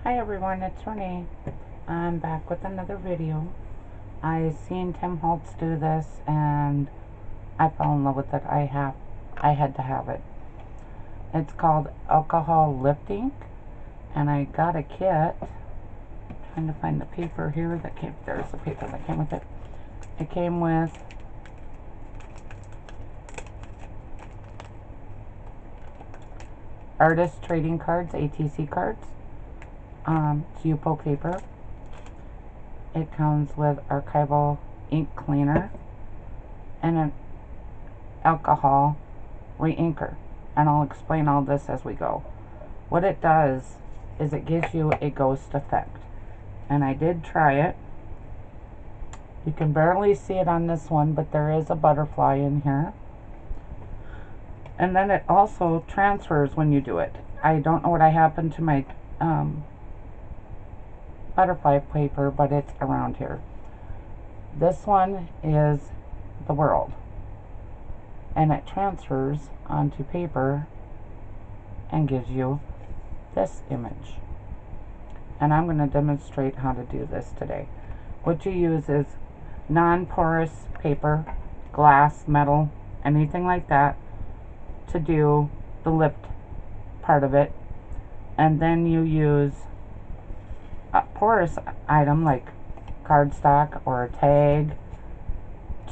Hi everyone, it's Renee. I'm back with another video. I seen Tim Holtz do this and I fell in love with it. I had to have it. It's called Alcohol Lifting, and I got a kit. Trying to find the paper here that came. There's the paper that came with it. It came with artist trading cards, ATC cards. It's Yupo paper. It comes with archival ink cleaner and an alcohol re-inker, and I'll explain all this as we go. What it does is it gives you a ghost effect, and I did try it. You can barely see it on this one, but there is a butterfly in here, and then it also transfers when you do it. I don't know what happened to my butterfly paper, but it's around here. This one is the world, and it transfers onto paper and gives you this image. And I'm going to demonstrate how to do this today. What you use is non-porous paper, glass, metal, anything like that, to do the lift part of it. And then you use a porous item like cardstock or a tag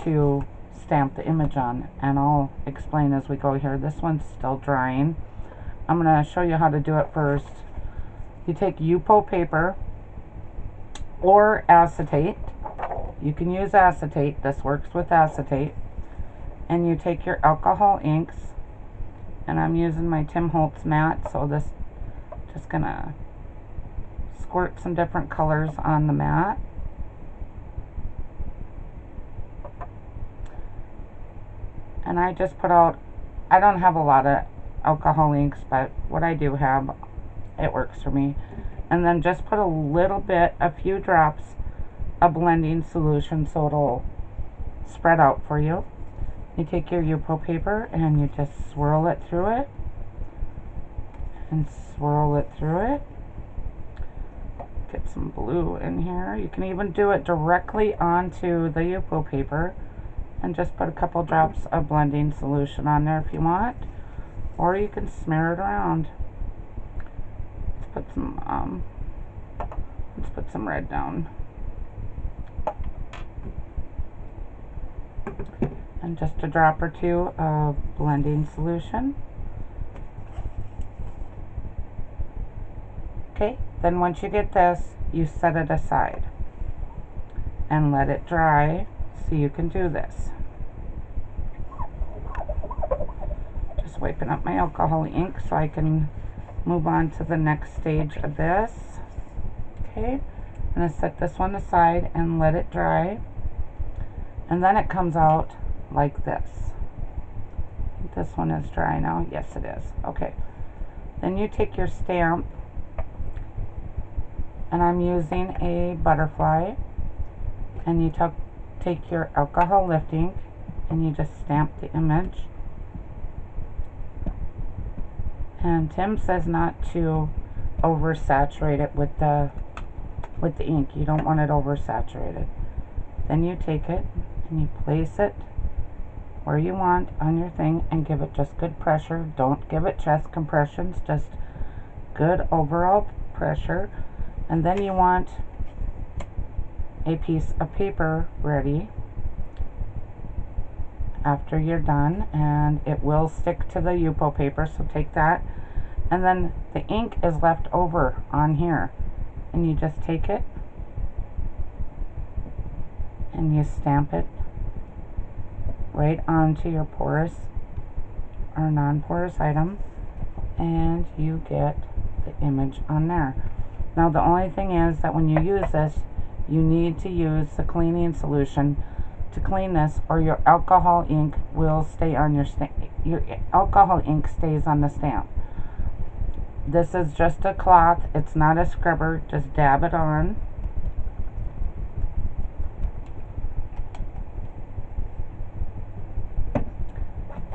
to stamp the image on, and I'll explain as we go here. This one's still drying. I'm going to show you how to do it first. You take Yupo paper or acetate. You can use acetate. This works with acetate. And you take your alcohol inks, and I'm using my Tim Holtz mat, so this just gonna squirt some different colors on the mat. And I just put out, I don't have a lot of alcohol inks, but what I do have, it works for me. And then just put a little bit, a few drops of blending solution so it'll spread out for you. You take your Yupo paper and you just swirl it through it and swirl it through it. Get some blue in here. You can even do it directly onto the Yupo paper and just put a couple drops of blending solution on there if you want, or you can smear it around. Let's put some red down, and just a drop or two of blending solution. Okay, then once you get this, you set it aside and let it dry so you can do this. Just wiping up my alcohol ink so I can move on to the next stage of this. Okay, I'm going to set this one aside and let it dry, and then it comes out like this. I think this one is dry now. Yes, it is. Okay, then you take your stamp, and I'm using a butterfly, and you take your alcohol lifting and you just stamp the image. And Tim says not to oversaturate it with the ink. You don't want it oversaturated. Then you take it and you place it where you want on your thing and give it just good pressure. Don't give it chest compressions, just good overall pressure. And then you want a piece of paper ready after you're done, and it will stick to the Yupo paper, so take that. And then the ink is left over on here, and you just take it and you stamp it right onto your porous or non-porous item, and you get the image on there. Now the only thing is that when you use this, you need to use the cleaning solution to clean this, or your alcohol ink will stay on your alcohol ink stays on the stamp. This is just a cloth, it's not a scrubber. Just dab it on.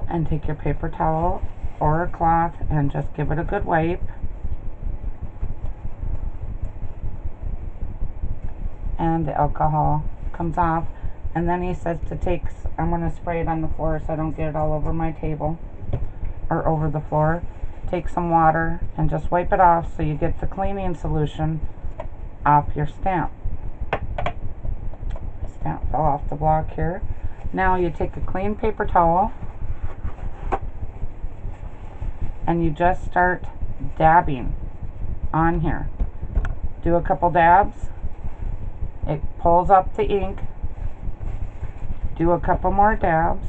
And take your paper towel or a cloth and just give it a good wipe. and the alcohol comes off. And then he says to take, I'm going to spray it on the floor so I don't get it all over my table or over the floor. Take some water and just wipe it off so you get the cleaning solution off your stamp. The stamp fell off the block here. Now you take a clean paper towel and you just start dabbing on here. Do a couple dabs. It pulls up the ink. Do a couple more dabs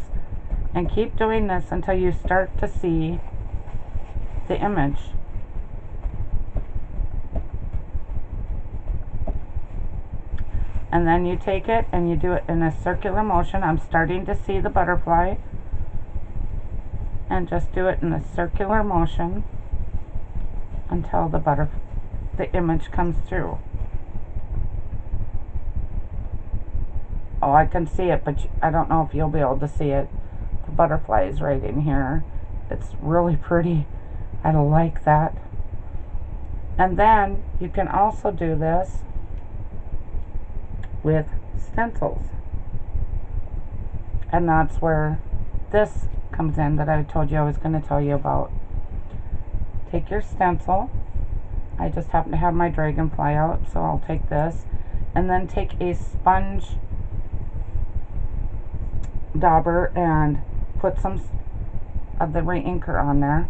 and keep doing this until you start to see the image. And then you take it and you do it in a circular motion. I'm starting to see the butterfly. And just do it in a circular motion until the image comes through. Oh, I can see it, but I don't know if you'll be able to see it. The butterfly is right in here. It's really pretty. I like that. And then you can also do this with stencils. And that's where this comes in that I told you I was going to tell you about. Take your stencil. I just happen to have my dragonfly out, so I'll take this. And then take a sponge dauber and put some of the re-inker on there.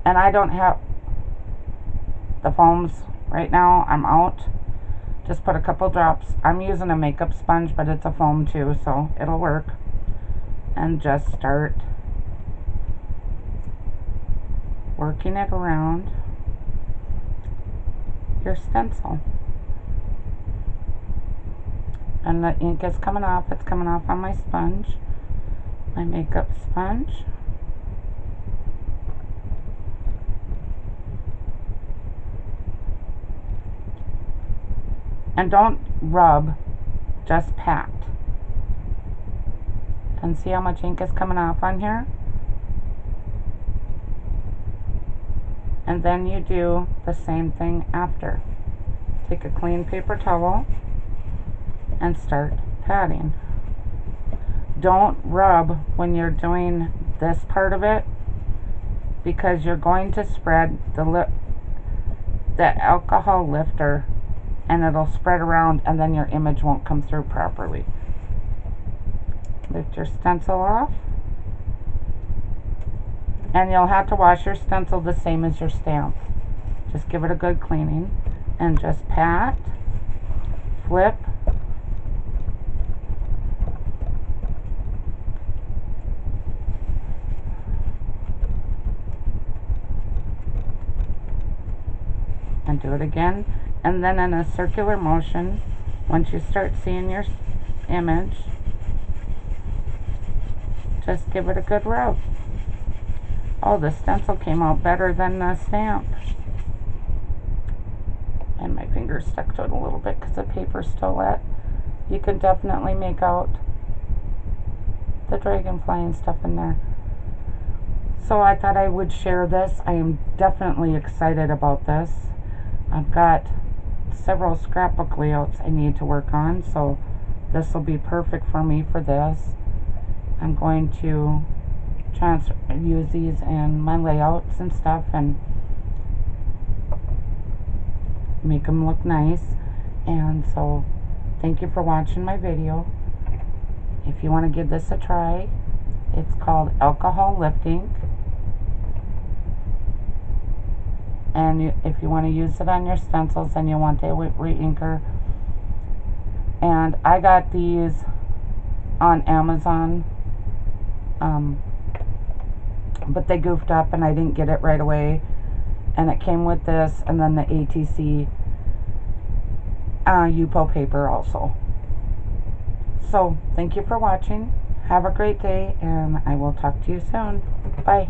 And I don't have the foams right now. I'm out. Just put a couple drops. I'm using a makeup sponge, but it's a foam too, so it'll work. And just start working it around your stencil. And the ink is coming off. It's coming off on my sponge, my makeup sponge. And don't rub, just pat. And see how much ink is coming off on here? And then you do the same thing after. Take a clean paper towel and start patting. Don't rub when you're doing this part of it, because you're going to spread the alcohol lifter, and it'll spread around, and then your image won't come through properly. Lift your stencil off, and you'll have to wash your stencil the same as your stamp. Just give it a good cleaning and just pat, flip, and do it again. And then in a circular motion, once you start seeing your image, just give it a good rub. Oh, the stencil came out better than the stamp. And my finger stuck to it a little bit because the paper's still wet. You can definitely make out the dragonfly and stuff in there. So I thought I would share this. I am definitely excited about this. I've got several scrapbook layouts I need to work on, so this will be perfect for me for this. I'm going to use these in my layouts and stuff and make them look nice. And so thank you for watching my video. If you want to give this a try, it's called Alcohol Lifting. And if you want to use it on your stencils and you want a re-inker. And I got these on Amazon, but they goofed up and I didn't get it right away. And it came with this and then the ATC Yupo paper also. So thank you for watching. Have a great day, and I will talk to you soon. Bye.